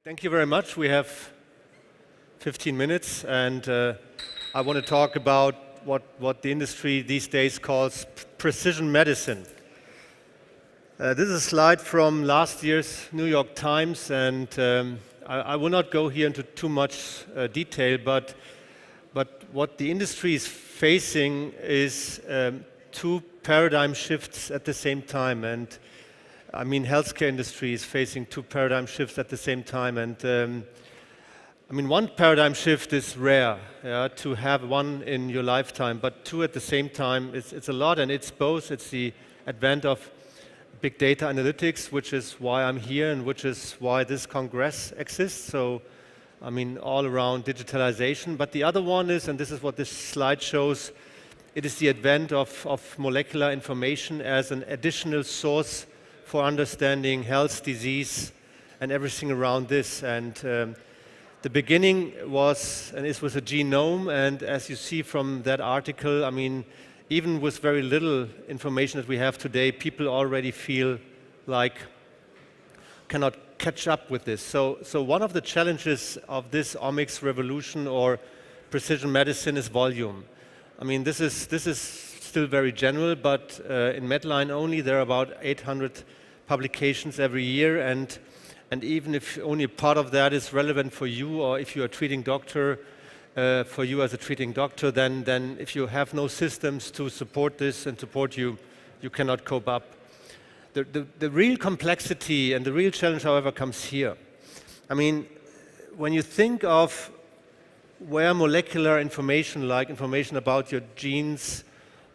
Thank you very much. We have 15 minutes, and I want to talk about what the industry these days calls precision medicine. This is a slide from last year's New York Times, and I will not go here into too much detail, but what the industry is facing is two paradigm shifts at the same time. And I mean, healthcare industry is facing two paradigm shifts at the same time. And I mean, one paradigm shift is rare, to have one in your lifetime, but two at the same time, it's a lot, and it's both. It's the advent of big data analytics, which is why I'm here and which is why this Congress exists. So, I mean, all around digitalization. But the other one is, and this is what this slide shows, it is the advent of molecular information as an additional source for understanding health, disease, and everything around this. And the beginning was, and it was a genome, and as you see from that article, I mean, even with very little information that we have today, people already feel like cannot catch up with this. So one of the challenges of this omics revolution or precision medicine is volume. I mean, this is still very general, but in Medline only there are about 800 publications every year, and even if only a part of that is relevant for you, or if you're a treating doctor, for you as a treating doctor, then if you have no systems to support this and support you, you cannot cope up. The real complexity and the real challenge, however, comes here. I mean, when you think of where molecular information, like information about your genes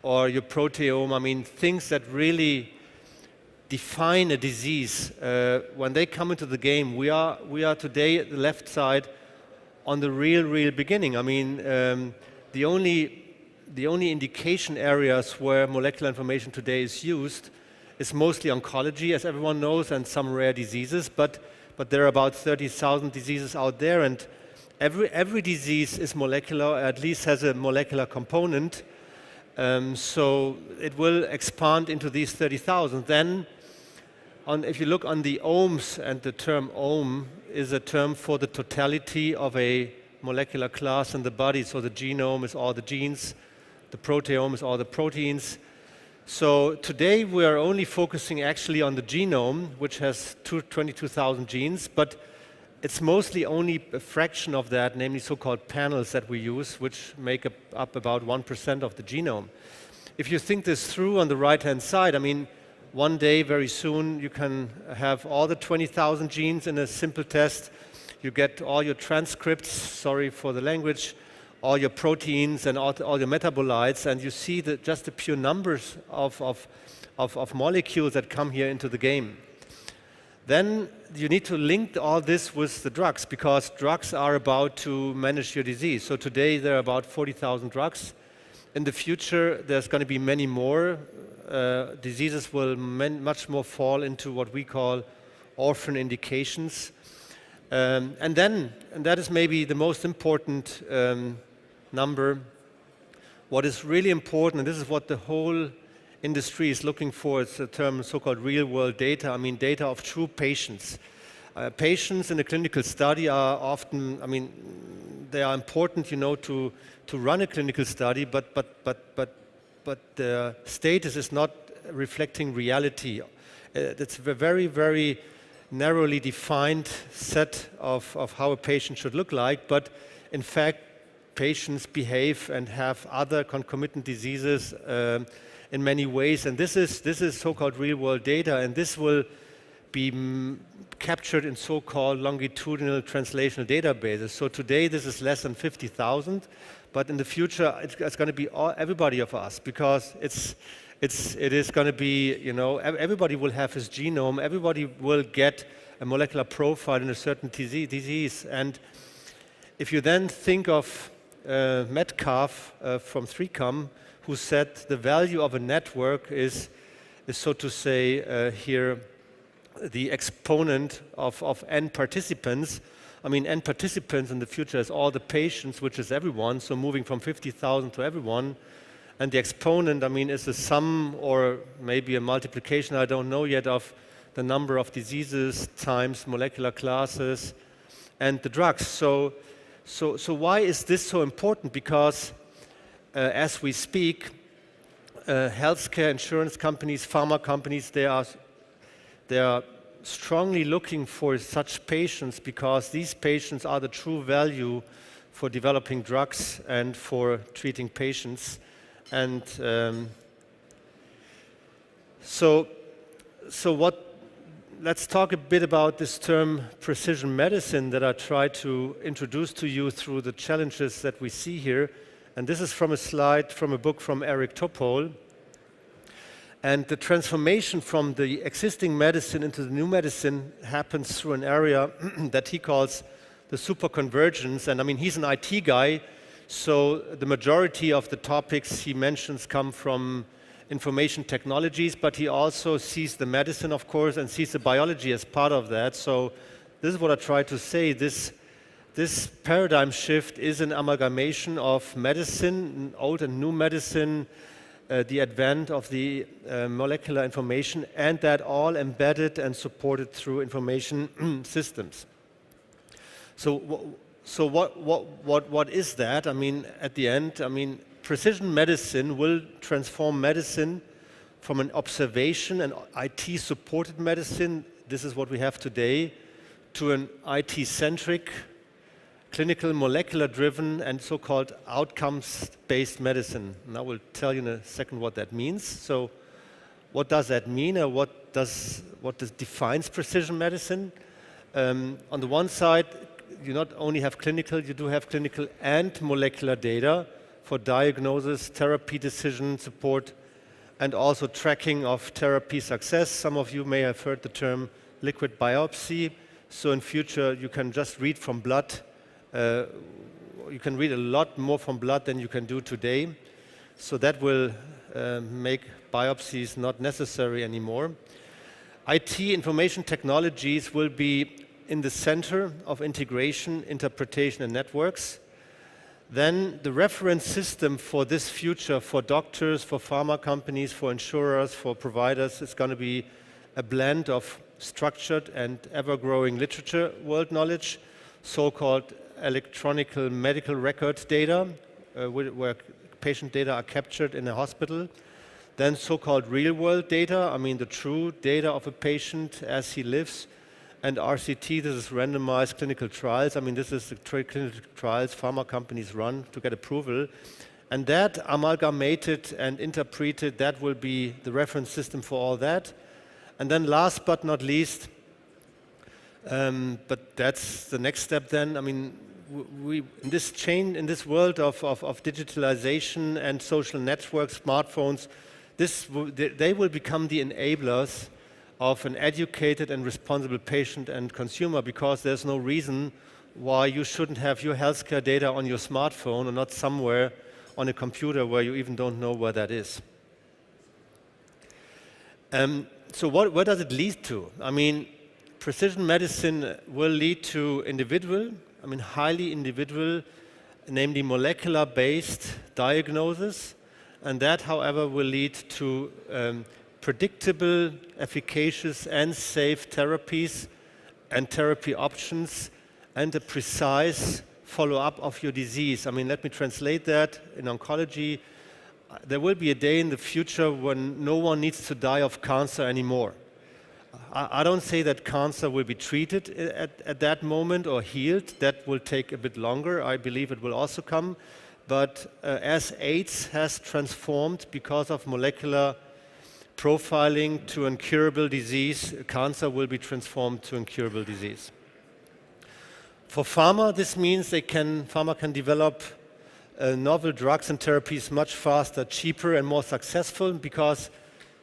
or your proteome, I mean, things that really define a disease, when they come into the game, we are today at the left side on the real beginning. I mean, the only indication areas where molecular information today is used is mostly oncology, as everyone knows, and some rare diseases. But there are about 30,000 diseases out there, and every disease is molecular, at least has a molecular component. So it will expand into these 30,000. Then, if you look on the omes, and the term ome is a term for the totality of a molecular class in the body. So the genome is all the genes, the proteome is all the proteins. So today we are only focusing actually on the genome, which has 22,000 genes, but it's mostly only a fraction of that, namely so-called panels that we use, which make up about 1% of the genome. If you think this through on the right-hand side, I mean, one day, very soon, you can have all the 20,000 genes in a simple test. You get all your transcripts, sorry for the language, all your proteins and all your metabolites, and you see just the pure numbers of molecules that come here into the game. Then you need to link all this with the drugs, because drugs are about to manage your disease. So today there are about 40,000 drugs. In the future, there's going to be many more. Diseases will much more fall into what we call orphan indications. And that is maybe the most important number. What is really important, and this is what the whole industry is looking for, it's a term so-called real-world data. I mean, data of true patients. Patients in a clinical study are often, I mean, they are important, you know, to run a clinical study, but the status is not reflecting reality. It's a very, very narrowly defined set of how a patient should look like, but in fact, patients behave and have other concomitant diseases in many ways, and this is so-called real-world data, and this will be captured in so-called longitudinal translational databases. So today this is less than 50,000, but in the future it's going to be everybody of us, because it is going to be, you know, everybody will have his genome, everybody will get a molecular profile in a certain disease. And if you then think of Metcalfe from Bitkom, who said the value of a network is so to say here the exponent of n participants. I mean, n participants in the future is all the patients, which is everyone, so moving from 50,000 to everyone. And the exponent, I mean, is the sum or maybe a multiplication, I don't know yet, of the number of diseases times molecular classes and the drugs. So why is this so important? Because as we speak, healthcare insurance companies, pharma companies, they are strongly looking for such patients, because these patients are the true value for developing drugs and for treating patients. And let's talk a bit about this term precision medicine that I try to introduce to you through the challenges that we see here. And this is from a slide from a book from Eric Topol. And the transformation from the existing medicine into the new medicine happens through an area that he calls the superconvergence. And I mean, he's an IT guy, so the majority of the topics he mentions come from information technologies, but he also sees the medicine, of course, and sees the biology as part of that. So this is what I try to say. This paradigm shift is an amalgamation of medicine, old and new medicine, the advent of the molecular information, and that all embedded and supported through information systems. So what is that? I mean, at the end, I mean, precision medicine will transform medicine from an observation and IT-supported medicine, this is what we have today, to an IT-centric, clinical, molecular-driven, and so-called outcomes-based medicine. And I will tell you in a second what that means. So what does that mean, or what defines precision medicine? On the one side, you not only have clinical, you do have clinical and molecular data for diagnosis, therapy decision support, and also tracking of therapy success. Some of you may have heard the term liquid biopsy. So in future, you can just read from blood. You can read a lot more from blood than you can do today. So that will make biopsies not necessary anymore. IT, information technologies, will be in the center of integration, interpretation, and networks. Then the reference system for this future, for doctors, for pharma companies, for insurers, for providers, is going to be a blend of structured and ever-growing literature world knowledge, so-called electronic medical record data, where patient data are captured in a hospital. Then so-called real-world data, I mean the true data of a patient as he lives. And RCT, this is randomized clinical trials. I mean, this is the clinical trials pharma companies run to get approval. And that amalgamated and interpreted, that will be the reference system for all that. And then last but not least, but that's the next step then, I mean, in this world of digitalization and social networks, smartphones, they will become the enablers of an educated and responsible patient and consumer, because there's no reason why you shouldn't have your healthcare data on your smartphone or not somewhere on a computer where you even don't know where that is. So where does it lead to? I mean, precision medicine will lead to highly individual, namely molecular-based diagnosis, and that, however, will lead to predictable, efficacious, and safe therapies and therapy options, and a precise follow-up of your disease. I mean, let me translate that. In oncology, there will be a day in the future when no one needs to die of cancer anymore. I don't say that cancer will be treated at that moment or healed. That will take a bit longer. I believe it will also come. But as AIDS has transformed because of molecular profiling to incurable disease, cancer will be transformed to incurable disease. For pharma, this means pharma can develop novel drugs and therapies much faster, cheaper, and more successful, because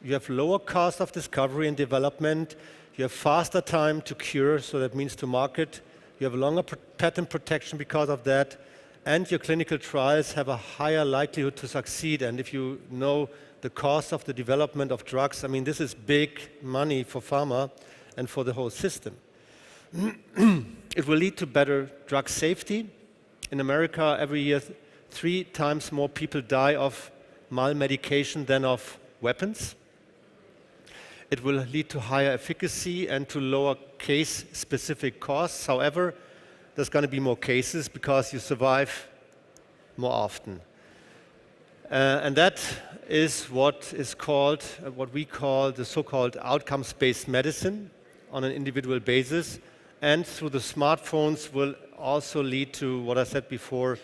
you have lower cost of discovery and development, you have faster time to cure, so that means to market, you have longer patent protection because of that, and your clinical trials have a higher likelihood to succeed. And if you know the cost of the development of drugs, I mean, this is big money for pharma and for the whole system. It will lead to better drug safety. In America, every year, 3 times more people die of malmedication than of weapons. It will lead to higher efficacy and to lower case-specific costs. However, there's going to be more cases because you survive more often. And that is what we call the so-called outcomes-based medicine on an individual basis. And through the smartphones will also lead to what I said before,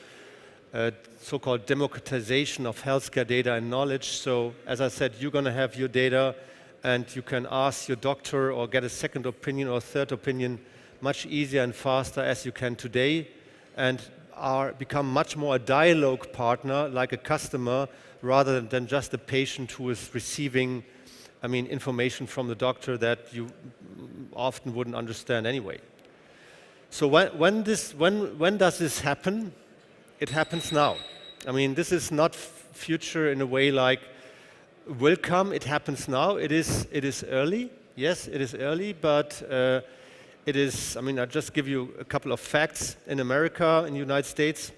so-called democratization of healthcare data and knowledge. So as I said, you're going to have your data and you can ask your doctor or get a second opinion or third opinion much easier and faster as you can today, and become much more a dialogue partner, like a customer, rather than just a patient who is receiving, information from the doctor that you often wouldn't understand anyway. So when does this happen? It happens now. This is not future in a way like will come. It happens now. It is early. Yes, it is early, but it is. I'll just give you a couple of facts. In America, in the United States,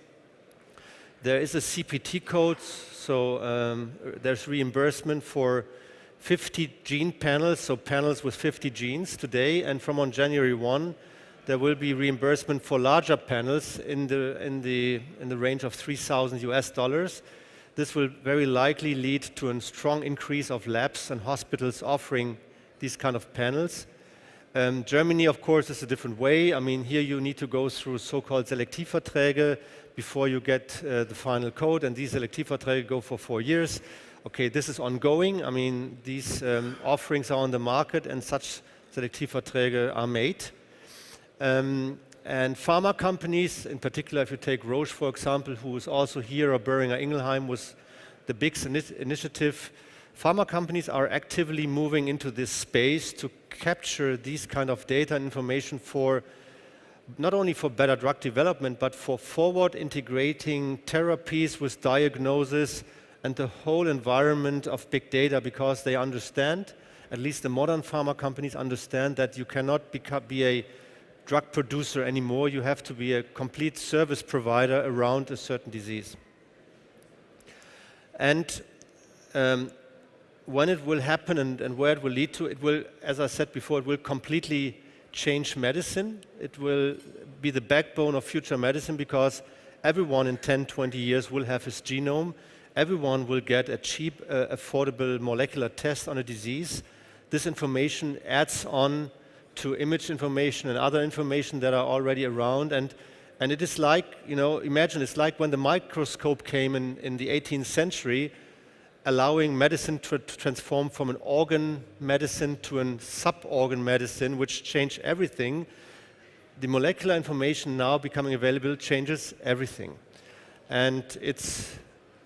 there is a CPT code. So there's reimbursement for 50 gene panels, so panels with 50 genes today, and from on January 1, there will be reimbursement for larger panels in the range of $3,000. This will very likely lead to a strong increase of labs and hospitals offering these kind of panels. Germany, of course, is a different way. Here you need to go through so-called Selektivverträge before you get the final code, and these Selektivverträge go for 4 years. Okay, this is ongoing. These offerings are on the market, and such Selektivverträge are made. And pharma companies, in particular, if you take Roche, for example, who is also here, or Boehringer Ingelheim was the big initiative. Pharma companies are actively moving into this space to capture these kind of data and information for not only for better drug development, but for forward integrating therapies with diagnosis and the whole environment of big data, because they understand, at least the modern pharma companies understand, that you cannot be a drug producer anymore. You have to be a complete service provider around a certain disease. And when it will happen and where it will lead to, it will, as I said before, it will completely change medicine. It will be the backbone of future medicine, because everyone in 10, 20 years will have his genome. Everyone will get a cheap, affordable molecular test on a disease. This information adds on to image information and other information that are already around. And it is like, imagine it's like when the microscope came in the 18th century, allowing medicine to transform from an organ medicine to a sub-organ medicine, which changed everything. The molecular information now becoming available changes everything. And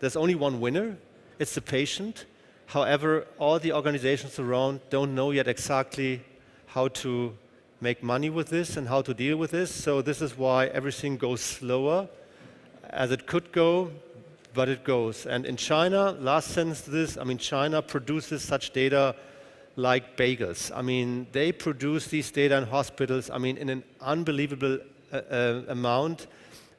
there's only one winner, it's the patient. However, all the organizations around don't know yet exactly how to make money with this and how to deal with this. So this is why everything goes slower as it could go, but it goes. And in China, last sentence to this, China produces such data like bagels. They produce these data in hospitals, in an unbelievable amount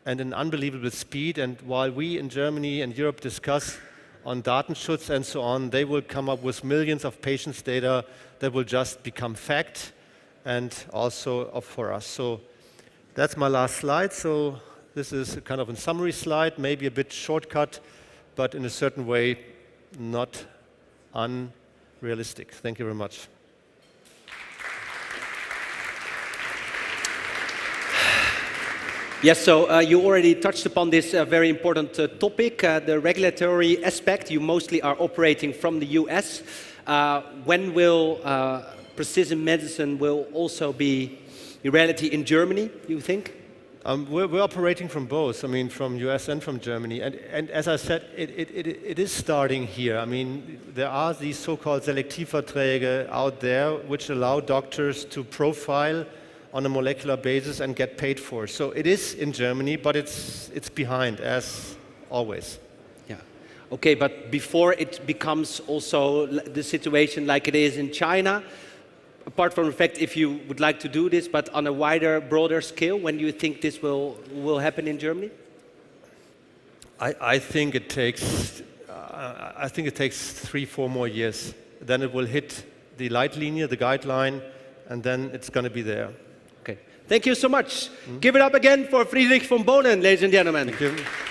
and an unbelievable speed. And while we in Germany and Europe discuss on Datenschutz and so on, they will come up with millions of patients' data that will just become fact and also for us. So that's my last slide. So this is a kind of a summary slide, maybe a bit shortcut, but in a certain way not unrealistic. Thank you very much. Yes, so you already touched upon this very important topic, the regulatory aspect. You mostly are operating from the US. When will precision medicine will also be a reality in Germany, you think? We're operating from both, from US and from Germany. And as I said, it is starting here. There are these so-called Selektivverträge out there which allow doctors to profile on a molecular basis and get paid for. So it is in Germany, but it's behind, as always. Yeah. Okay, but before it becomes also the situation like it is in China, apart from the fact if you would like to do this, but on a wider, broader scale, when do you think this will happen in Germany? I think it takes 3-4 more years. Then it will hit the Leitlinie, the guideline, and then it's going to be there. Okay. Thank you so much. Give it up again for Friedrich von Bohlen, ladies and gentlemen. Thank you.